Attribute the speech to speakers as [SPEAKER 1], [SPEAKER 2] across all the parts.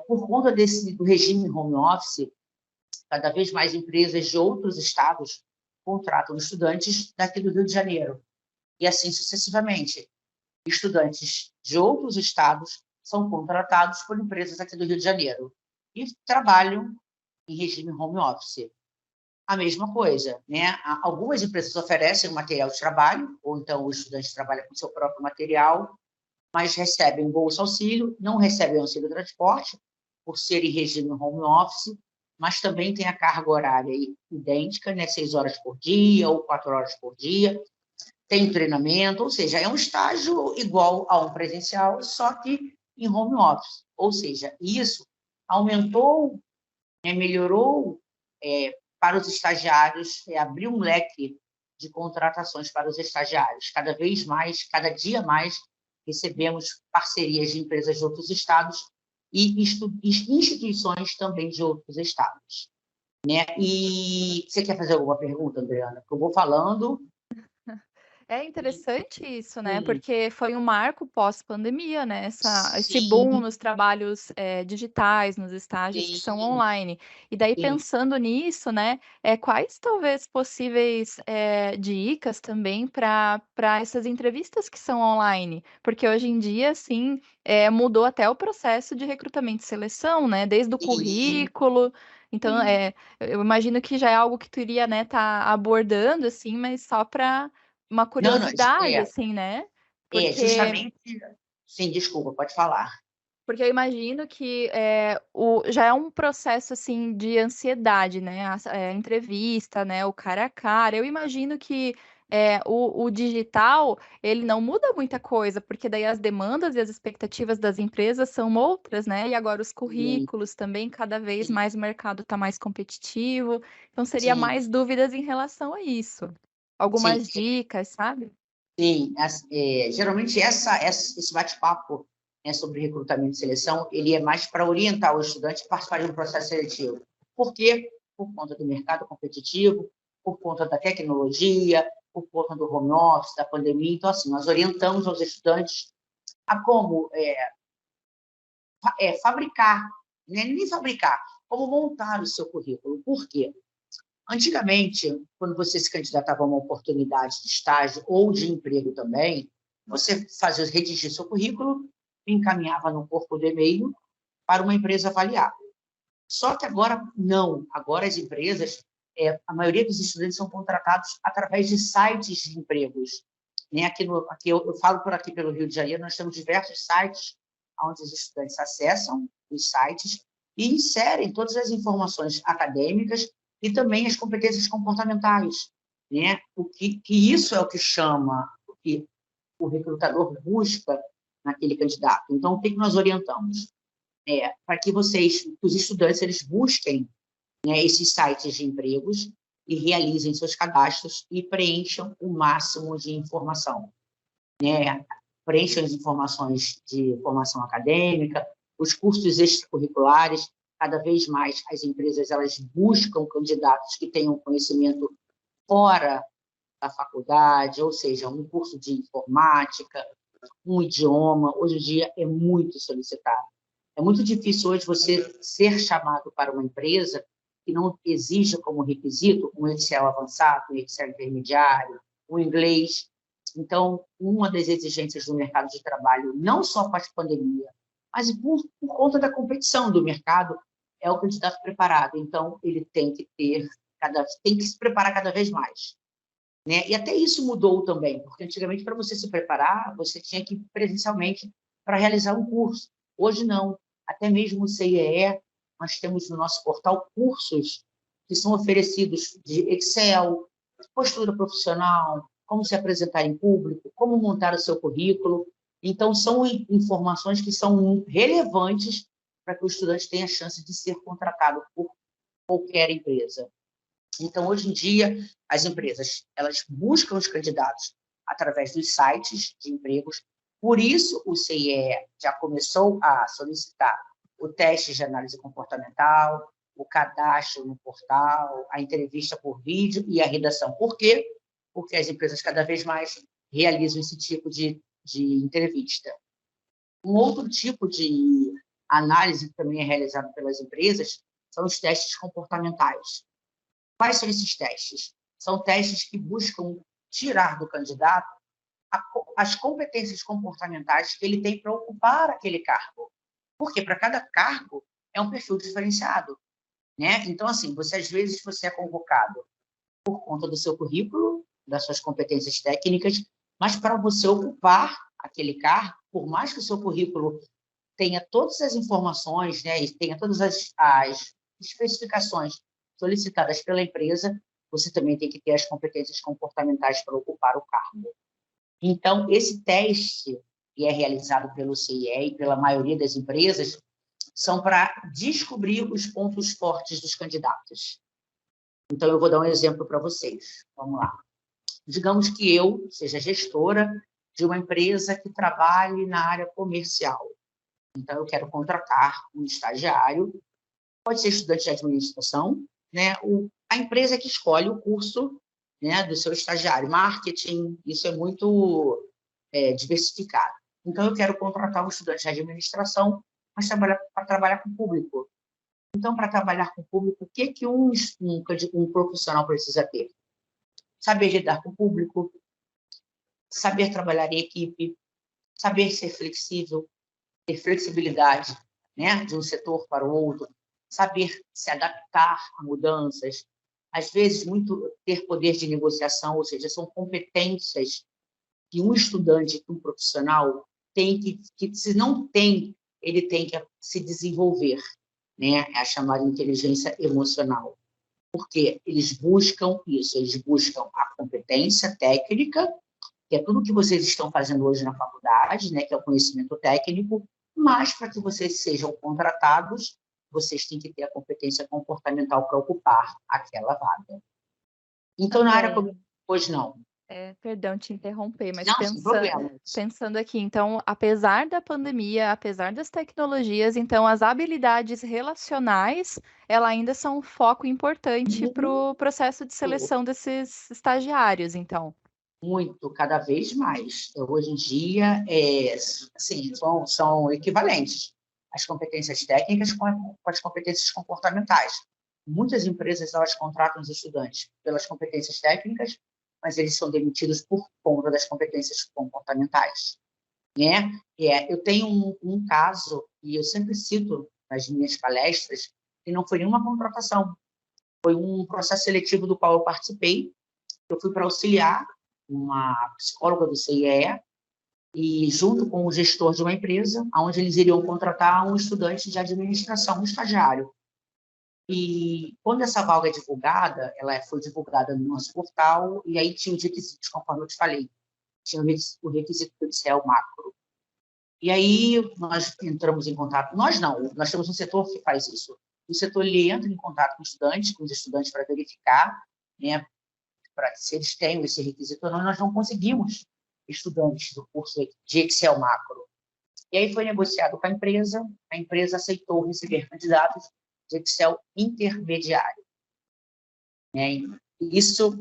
[SPEAKER 1] por conta do regime home office, cada vez mais empresas de outros estados contratam estudantes daqui do Rio de Janeiro. E assim sucessivamente. Estudantes de outros estados são contratados por empresas aqui do Rio de Janeiro e trabalham em regime home office. A mesma coisa, né? Algumas empresas oferecem material de trabalho, ou então o estudante trabalha com seu próprio material, mas recebem bolsa auxílio, não recebem auxílio transporte, por ser em regime home office, mas também tem a carga horária idêntica, né? 6 horas por dia ou 4 horas por dia, tem treinamento, ou seja, é um estágio igual a um presencial, só que em home office. Ou seja, isso aumentou, melhorou para os estagiários, abriu um leque de contratações para os estagiários. Cada vez mais, cada dia mais, recebemos parcerias de empresas de outros estados e instituições também de outros estados. Né? E você quer fazer alguma pergunta, Adriana? Que eu vou falando.
[SPEAKER 2] É interessante isso, né?
[SPEAKER 1] Sim,
[SPEAKER 2] Porque foi um marco pós-pandemia, né? Esse boom
[SPEAKER 1] sim,
[SPEAKER 2] nos trabalhos digitais, nos estágios que são
[SPEAKER 1] sim,
[SPEAKER 2] online. E daí,
[SPEAKER 1] sim.
[SPEAKER 2] pensando nisso, né? Quais talvez possíveis dicas também para essas entrevistas que são online? Porque hoje em dia, assim, mudou até o processo de recrutamento e seleção, né? Desde o
[SPEAKER 1] Sim,
[SPEAKER 2] currículo. Então,
[SPEAKER 1] sim.
[SPEAKER 2] eu imagino que já é algo que tu iria, né, tá abordando, assim, mas só para uma
[SPEAKER 1] Não, não,
[SPEAKER 2] curiosidade, assim, né? Porque,
[SPEAKER 1] justamente. Sim, desculpa, pode falar.
[SPEAKER 2] porque eu imagino que já é um processo, assim, de ansiedade, né? A entrevista, né? O cara a cara. Eu imagino que o digital, ele não muda muita coisa, porque daí as demandas e as expectativas das empresas são outras, né? E agora os
[SPEAKER 1] Sim,
[SPEAKER 2] currículos também, cada vez
[SPEAKER 1] sim,
[SPEAKER 2] mais o mercado está mais competitivo. Então, seria
[SPEAKER 1] sim,
[SPEAKER 2] mais dúvidas em relação a isso.
[SPEAKER 1] sim,
[SPEAKER 2] Algumas dicas, sabe?
[SPEAKER 1] sim. Geralmente esse bate-papo, né, sobre recrutamento e seleção, ele é mais para orientar o estudante a participar de um processo seletivo. Por quê? Por conta do mercado competitivo, por conta da tecnologia, por conta do home office, da pandemia. Então, assim, nós orientamos aos estudantes a como fabricar, né? Nem fabricar, como montar o seu currículo. Por quê? Antigamente, quando você se candidatava a uma oportunidade de estágio ou de emprego também, você fazia redigir seu currículo, encaminhava no corpo do e-mail para uma empresa avaliar. Só que agora não. Agora as empresas, a maioria dos estudantes são contratados através de sites de empregos. Né? Aqui eu falo por aqui pelo Rio de Janeiro, nós temos diversos sites onde os estudantes acessam os sites e inserem todas as informações acadêmicas e também as competências comportamentais. Né? Que isso é o que chama, o que o recrutador busca naquele candidato. Então, o que nós orientamos? Para que os estudantes, eles busquem, né, esses sites de empregos e realizem seus cadastros e preencham o máximo de informação. Né? Preencham as informações de formação acadêmica, os cursos extracurriculares. Cada vez mais as empresas elas buscam candidatos que tenham conhecimento fora da faculdade, ou seja, um curso de informática, um idioma. Hoje em dia é muito solicitado. É muito difícil hoje você ser chamado para uma empresa que não exija como requisito um Excel avançado, um Excel intermediário, um inglês. Então, uma das exigências do mercado de trabalho, não só pós-pandemia, mas por conta da competição do mercado, é o candidato preparado. Então, ele tem que se preparar cada vez mais. Né? E até isso mudou também, porque antigamente, para você se preparar, você tinha que ir presencialmente para realizar um curso. Hoje, não. Até mesmo o CIEE, nós temos no nosso portal cursos que são oferecidos de Excel, postura profissional, como se apresentar em público, como montar o seu currículo. Então, são informações que são relevantes para que o estudante tenha a chance de ser contratado por qualquer empresa. Então, hoje em dia, as empresas elas buscam os candidatos através dos sites de empregos. Por isso, o CIE já começou a solicitar o teste de análise comportamental, o cadastro no portal, a entrevista por vídeo e a redação. Por quê? Porque as empresas cada vez mais realizam esse tipo de entrevista. Um outro tipo a análise que também é realizada pelas empresas são os testes comportamentais. Quais são esses testes? São testes que buscam tirar do candidato as competências comportamentais que ele tem para ocupar aquele cargo. Porque para cada cargo é um perfil diferenciado, né? Então, assim, às vezes você é convocado por conta do seu currículo, das suas competências técnicas, mas para você ocupar aquele cargo, por mais que o seu currículo tenha todas as informações, né, e tenha todas as especificações solicitadas pela empresa, você também tem que ter as competências comportamentais para ocupar o cargo. Então, esse teste, que é realizado pelo CIE e pela maioria das empresas, são para descobrir os pontos fortes dos candidatos. Então, eu vou dar um exemplo para vocês. Vamos lá. Digamos que eu seja gestora de uma empresa que trabalhe na área comercial. Então, eu quero contratar um estagiário, pode ser estudante de administração, né? A empresa que escolhe o curso, né, do seu estagiário, marketing, isso é muito diversificado. Então, eu quero contratar um estudante de administração, mas para trabalhar com o público. Então, para trabalhar com o público, o que um profissional precisa ter? Saber lidar com o público, saber trabalhar em equipe, saber ser flexível, ter flexibilidade, né, de um setor para o outro, saber se adaptar a mudanças, às vezes muito ter poder de negociação, ou seja, são competências que um estudante, um profissional tem que se não tem, ele tem que se desenvolver, né, é a chamada inteligência emocional. Porque eles buscam isso, eles buscam a competência técnica, que é tudo que vocês estão fazendo hoje na faculdade, né, que é o conhecimento técnico, mas para que vocês sejam contratados, vocês têm que ter a competência comportamental para ocupar aquela vaga. Então, na área... Pois não.
[SPEAKER 2] Perdão te interromper, mas
[SPEAKER 1] Não, sem problema.
[SPEAKER 2] Pensando aqui, então, apesar da pandemia, apesar das tecnologias, então as habilidades relacionais, elas ainda são um foco importante para o processo de seleção desses estagiários, então.
[SPEAKER 1] Muito, cada vez mais. Hoje em dia, assim, são equivalentes as competências técnicas com as competências comportamentais. Muitas empresas elas contratam os estudantes pelas competências técnicas, mas eles são demitidos por conta das competências comportamentais, né? Eu tenho um caso, e eu sempre cito nas minhas palestras, que não foi nenhuma contratação, foi um processo seletivo do qual eu participei. Eu fui para auxiliar uma psicóloga do CIE e junto com o gestor de uma empresa, onde eles iriam contratar um estudante de administração, um estagiário. E quando essa vaga é divulgada, ela foi divulgada no nosso portal, e aí tinha os requisitos, conforme eu te falei. Tinha o requisito do Excel macro. E aí nós entramos em contato. Nós não, nós temos um setor que faz isso. O setor ele entra em contato com os estudantes para verificar, né, se eles têm esse requisito ou não. Nós não conseguimos estudantes do curso de Excel macro. E aí foi negociado com a empresa aceitou receber candidatos de Excel intermediário. Né? Por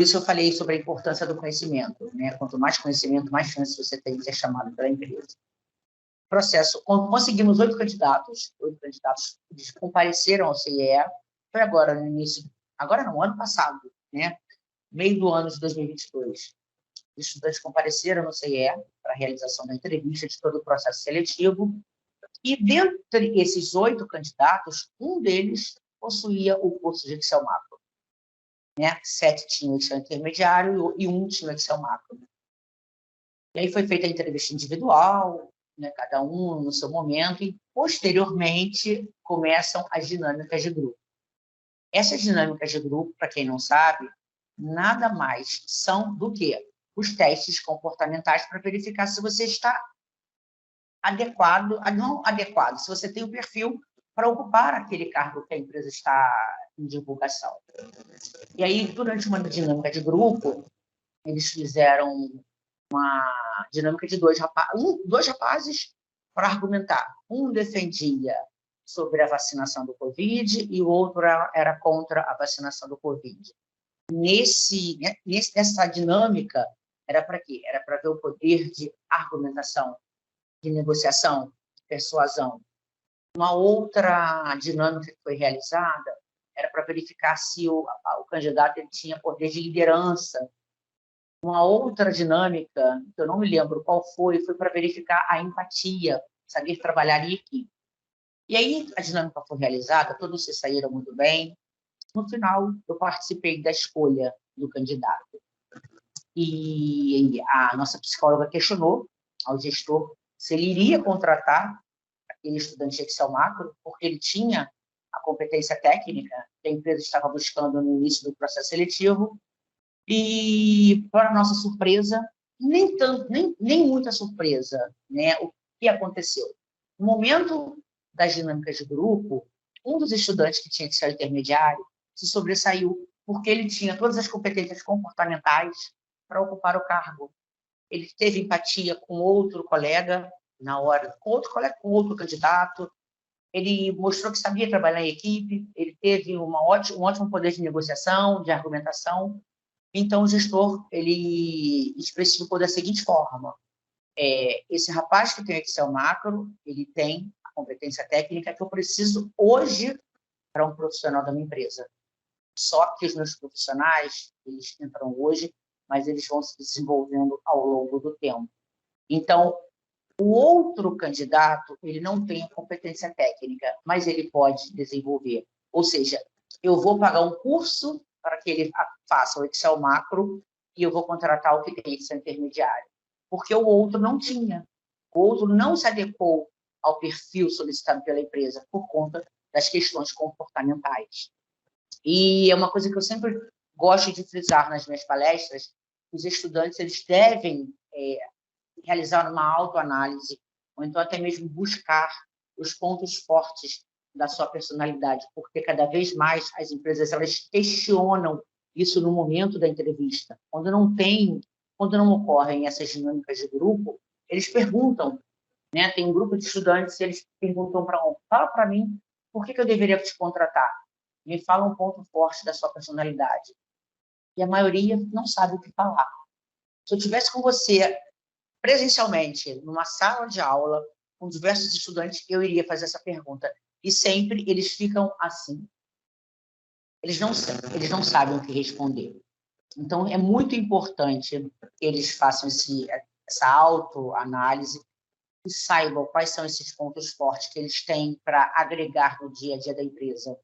[SPEAKER 1] isso eu falei sobre a importância do conhecimento. Né? Quanto mais conhecimento, mais chance você tem de ser chamado pela empresa. Processo, conseguimos 8 candidatos, eles compareceram ao CIE, foi agora no início, agora não, ano passado, né? Meio do ano de 2022. Os estudantes compareceram no CIE para a realização da entrevista de todo o processo seletivo, e dentre esses 8 candidatos, um deles possuía o curso de Excel macro. Né? 7 tinham Excel intermediário e 1 tinha Excel macro. E aí foi feita a entrevista individual, né, cada um no seu momento, e posteriormente começam as dinâmicas de grupo. Essas dinâmicas de grupo, para quem não sabe, nada mais são do que os testes comportamentais para verificar se você está não adequado, se você tem o perfil para ocupar aquele cargo que a empresa está em divulgação. E aí, durante uma dinâmica de grupo, eles fizeram uma dinâmica de dois rapazes para argumentar. Um defendia sobre a vacinação do Covid e o outro era contra a vacinação do Covid. Nessa dinâmica, era para quê? Era para ver o poder de argumentação, de negociação, de persuasão Uma outra dinâmica que foi realizada era para verificar se o candidato ele tinha poder de liderança. Uma outra dinâmica, que eu não me lembro qual foi para verificar a empatia, saber trabalhar em equipe. E aí a dinâmica foi realizada, todos se saíram muito bem. No final, eu participei da escolha do candidato. E a nossa psicóloga questionou ao gestor se ele iria contratar aquele estudante de Excel Macro, porque ele tinha a competência técnica que a empresa estava buscando no início do processo seletivo. E, para nossa surpresa, nem muita surpresa, né? O que aconteceu? No momento das dinâmicas de grupo, um dos estudantes que tinha que ser intermediário se sobressaiu porque ele tinha todas as competências comportamentais para ocupar o cargo. Ele teve empatia com outro colega na hora, com outro candidato. Ele mostrou que sabia trabalhar em equipe. Ele teve um ótimo poder de negociação, de argumentação. Então, o gestor ele especificou da seguinte forma: esse rapaz que tem Excel Macro, ele tem a competência técnica que eu preciso hoje para um profissional da minha empresa. Só que os meus profissionais, eles entram hoje, mas eles vão se desenvolvendo ao longo do tempo. Então, o outro candidato, ele não tem a competência técnica, mas ele pode desenvolver. Ou seja, eu vou pagar um curso para que ele faça o Excel Macro e eu vou contratar o que tem que ser intermediário. Porque o outro não tinha. O outro não se adequou ao perfil solicitado pela empresa por conta das questões comportamentais. E é uma coisa que eu sempre gosto de frisar nas minhas palestras: os estudantes eles devem realizar uma autoanálise, ou então até mesmo buscar os pontos fortes da sua personalidade, porque cada vez mais as empresas elas questionam isso no momento da entrevista. Quando não ocorrem essas dinâmicas de grupo, eles perguntam, né? Tem um grupo de estudantes, eles perguntam fala para mim, por que eu deveria te contratar? Me fala um ponto forte da sua personalidade. E a maioria não sabe o que falar. Se eu tivesse com você presencialmente, numa sala de aula, com diversos estudantes, eu iria fazer essa pergunta. E sempre eles ficam assim. Eles não sabem o que responder. Então, é muito importante que eles façam essa autoanálise e saibam quais são esses pontos fortes que eles têm para agregar no dia a dia da empresa.